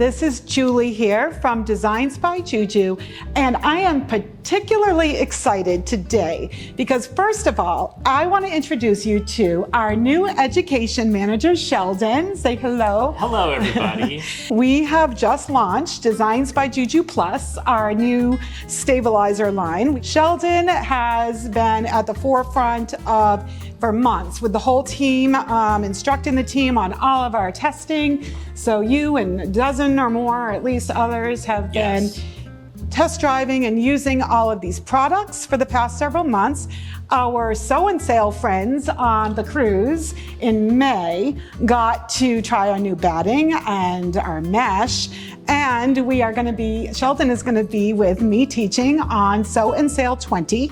This is Julie here from Designs by JuJu, and I am particularly excited today because first of all, I want to introduce you to our new education manager, Sheldon. Say hello. Hello, everybody. We have just launched Designs by JuJu Plus, our new stabilizer line. Sheldon has been at the forefront of for months with the whole team, instructing the team on all of our testing. So you and a dozen or more, or at least others, have been test driving and using all of these products for the past several months. Our sew and sail friends on the cruise in May got to try our new batting and our mesh. And we are going to be, Sheldon is going to be with me teaching on Sew and Sail 20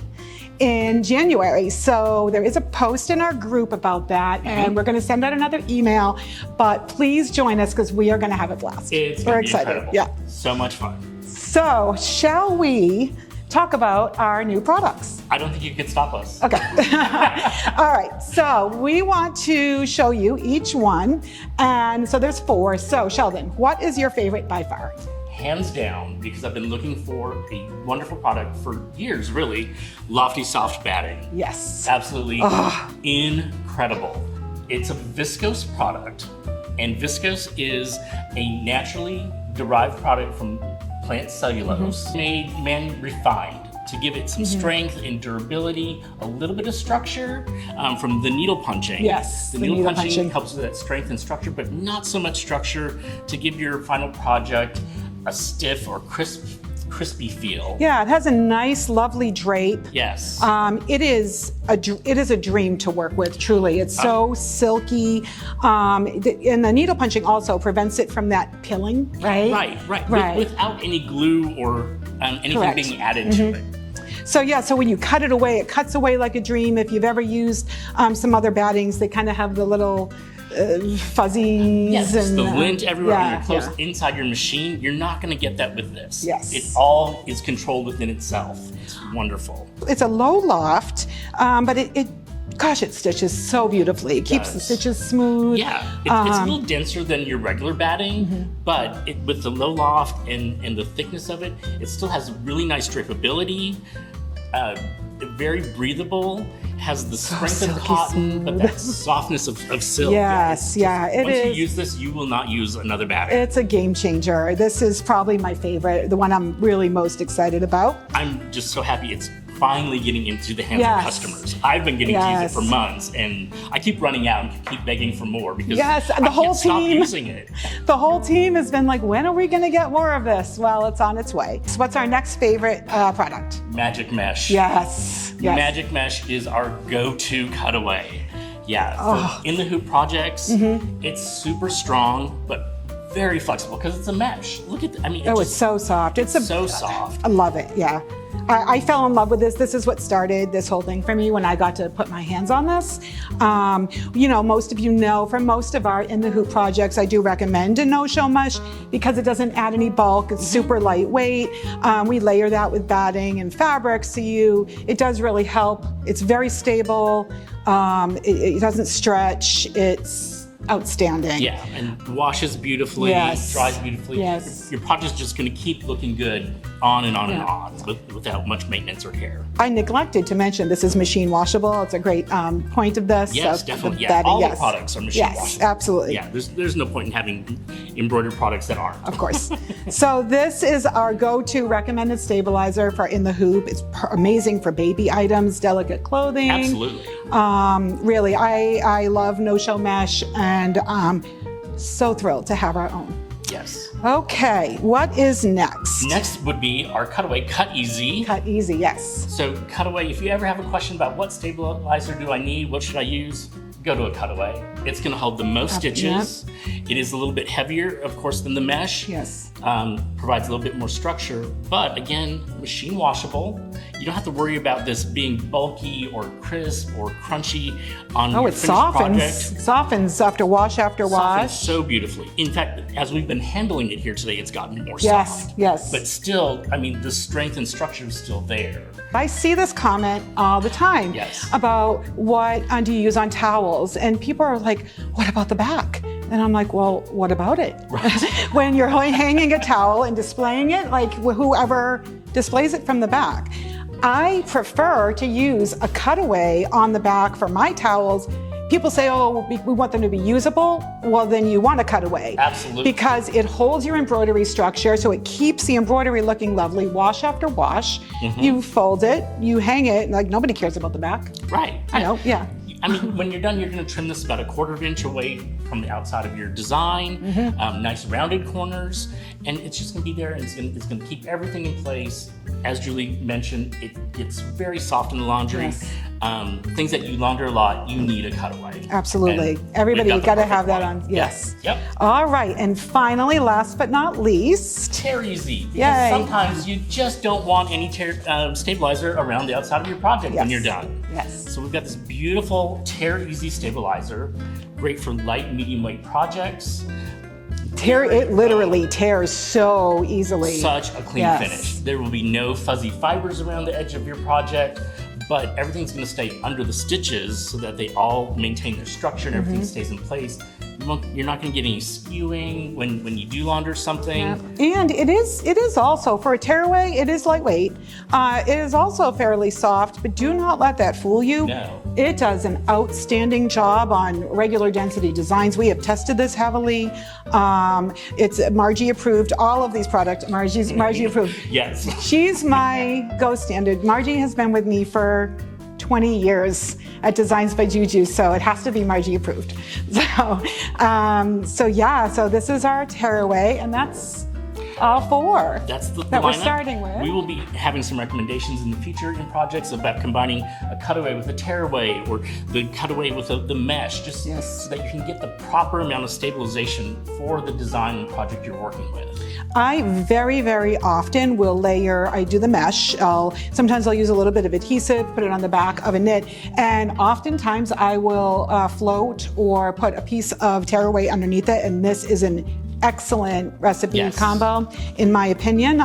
in January. So there is a post in our group about that, and we're going to send out another email, but please join us because we are going to have a blast. We're excited. Incredible. Yeah. So much fun. So shall we talk about our new products? I don't think you can stop us. Okay. All right. So we want to show you each one. And so there's 4. So Sheldon, what is your favorite by far? Hands down, because I've been looking for a wonderful product for years, really, Lofty Soft Batting. Yes. Absolutely incredible. It's a viscose product, and viscose is a naturally derived product from plant cellulose, made man-refined to give it some strength and durability, a little bit of structure from the needle punching. Yes, the needle punching helps with that strength and structure, but not so much structure to give your final project a stiff or crispy feel. Yeah, it has a nice, lovely drape. Yes. It is a dream to work with, truly. It's so silky. And the needle punching also prevents it from that pilling, right? Right. Without any glue or anything being added to it. So yeah, so when you cut it away, it cuts away like a dream. If you've ever used some other battings, they kind of have the little fuzzies. Yes, and the lint everywhere on your clothes inside your machine. You're not going to get that with this. Yes. It all is controlled within itself. It's wonderful. It's a low loft, but it stitches so beautifully. It keeps the stitches smooth. Yeah, it's a little denser than your regular batting, but with the low loft and the thickness of it, it still has really nice drapability, very breathable, has the strength of cotton, but that softness of silk. Yes, it is. Once you use this, you will not use another batting. It's a game changer. This is probably my favorite, the one I'm really most excited about. I'm just so happy it's finally getting into the hands of customers. I've been getting to use it for months, and I keep running out and keep begging for more because I can't stop using it. The whole team has been like, when are we going to get more of this? Well, it's on its way. So what's our next favorite product? Magic Mesh. Yes. Magic Mesh is our go-to cutaway. Yeah, for in the hoop projects, it's super strong, but very flexible because it's a mesh. Look at, it's so soft. It's so soft. I love it, yeah. I fell in love with this. This is what started this whole thing for me when I got to put my hands on this. Most of you know from most of our in the hoop projects, I do recommend a no-show mesh because it doesn't add any bulk. It's super lightweight. We layer that with batting and fabric, so it does really help. It's very stable. It doesn't stretch. It's outstanding. Yeah, and washes beautifully, dries beautifully. Yes. Your project's just going to keep looking good on and on and on without much maintenance or care. I neglected to mention this is machine washable. It's a great point of this. Yes, definitely. All the products are machine washable. Yes, absolutely. Yeah, there's no point in having embroidered products that aren't. Of course. So this is our go-to recommended stabilizer for in the hoop. It's amazing for baby items, delicate clothing. Absolutely. Really, I love no-show mesh, and so thrilled to have our own. Yes. Okay, what is next? Next would be our cutaway, Cut Easy. Cut Easy, yes. So cutaway, if you ever have a question about what stabilizer do I need, what should I use, go to a cutaway. It's going to hold the most stitches. It is a little bit heavier, of course, than the mesh. Yes. Provides a little bit more structure, but again, machine washable. You don't have to worry about this being bulky or crisp or crunchy on your finished project. It softens after wash. Softens so beautifully. In fact, as we've been handling it here today, it's gotten more soft. Yes. But still, the strength and structure is still there. I see this comment all the time about what do you use on towels, and people are like, what about the back? And I'm like, well, what about it? Right. When you're hanging a towel and displaying it, like whoever displays it from the back. I prefer to use a cutaway on the back for my towels. People say, oh, we want them to be usable. Well, then you want a cutaway. Absolutely. Because it holds your embroidery structure, so it keeps the embroidery looking lovely, wash after wash. You fold it, you hang it, like nobody cares about the back. Right. I know, yeah. I mean, when you're done, you're going to trim this about 1/4 inch away from the outside of your design. Nice rounded corners, and it's just going to be there, and it's going to keep everything in place. As Julie mentioned, it gets very soft in the laundry. Yes. Things that you launder a lot, you need a cutaway. Absolutely. And Everybody, we've you got to the have that perfect on. one. Yes. Yep. All right, and finally, last but not least, Tear easy. Because Yay. sometimes you just don't want any stabilizer around the outside of your project when you're done. Yes. So we've got this beautiful tear easy stabilizer, great for light, medium weight projects. It literally tears so easily. Such a clean finish. There will be no fuzzy fibers around the edge of your project, but everything's going to stay under the stitches so that they all maintain their structure and everything stays in place. You're not going to get any skewing when you do launder something. And it is also, for a tearaway, it is lightweight. It is also fairly soft, but do not let that fool you. No. It does an outstanding job on regular density designs. We have tested this heavily. It's Margie approved. All of these products, Margie approved. Yes. She's my go standard. Margie has been with me for 20 years at Designs by JuJu, so it has to be Margie approved. So this is our tearaway, and that's all four That's the that we're lineup. starting with. We will be having some recommendations in the future in projects about combining a cutaway with a tearaway or the cutaway with the mesh, just so that you can get the proper amount of stabilization for the design and project you're working with. I very, very often will layer, I do the mesh. Sometimes I'll use a little bit of adhesive, put it on the back of a knit, and oftentimes I will float or put a piece of tearaway underneath it, and this is an excellent recipe combo, in my opinion.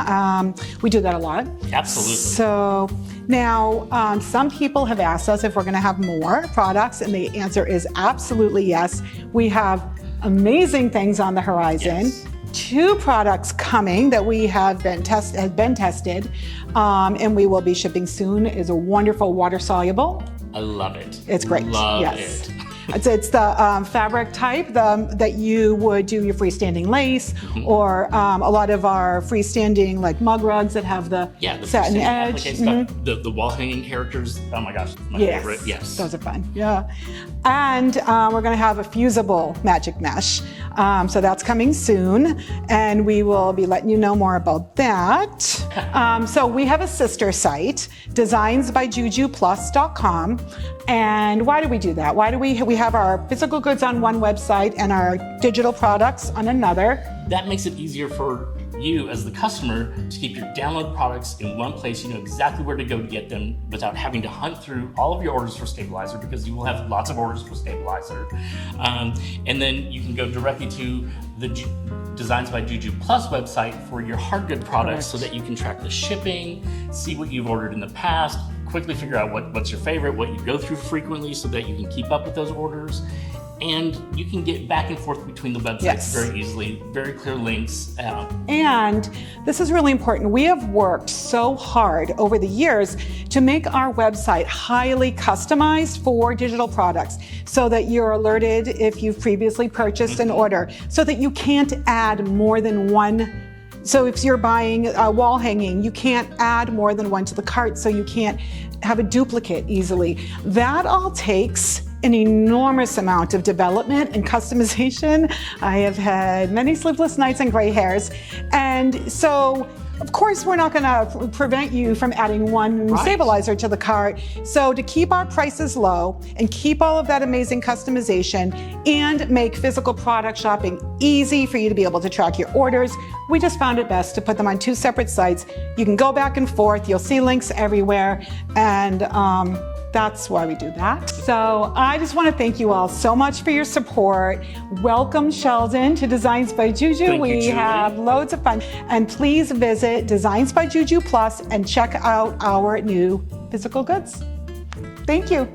We do that a lot. Absolutely. So now, some people have asked us if we're gonna have more products, and the answer is absolutely yes. We have amazing things on the horizon. Yes. 2 products coming that we have been tested, and we will be shipping soon. Is a wonderful water soluble. I love it. It's great. Love yes. it. It's the fabric type that you would do your freestanding lace, or a lot of our freestanding like mug rugs that have the satin edge. It's got the wall hanging characters. Oh my gosh, my favorite. Yes. Those are fun. Yeah. And we're going to have a fusible magic mesh. So that's coming soon, and we will be letting you know more about that. So we have a sister site, designsbyjujuplus.com. And why do we do that? Why do we have our physical goods on one website and our digital products on another? That makes it easier for you as the customer to keep your download products in one place. You know exactly where to go to get them without having to hunt through all of your orders for stabilizer, because you will have lots of orders for stabilizer. And then you can go directly to the Designs by JuJu Plus website for your hard good products, so that you can track the shipping, see what you've ordered in the past, quickly figure out what's your favorite, what you go through frequently, so that you can keep up with those orders. And you can get back and forth between the websites very easily, very clear links. And this is really important. We have worked so hard over the years to make our website highly customized for digital products, so that you're alerted if you've previously purchased an order, so that you can't add more than one. So if you're buying a wall hanging, you can't add more than one to the cart, so you can't have a duplicate easily. That all takes an enormous amount of development and customization. I have had many sleepless nights and gray hairs. And so, of course, we're not gonna prevent you from adding one stabilizer to the cart. So to keep our prices low and keep all of that amazing customization and make physical product shopping easy for you to be able to track your orders, we just found it best to put them on 2 separate sites. You can go back and forth, you'll see links everywhere, and that's why we do that. So I just want to thank you all so much for your support. Welcome, Sheldon, to Designs by JuJu. We have loads of fun. And please visit Designs by JuJu Plus and check out our new physical goods. Thank you.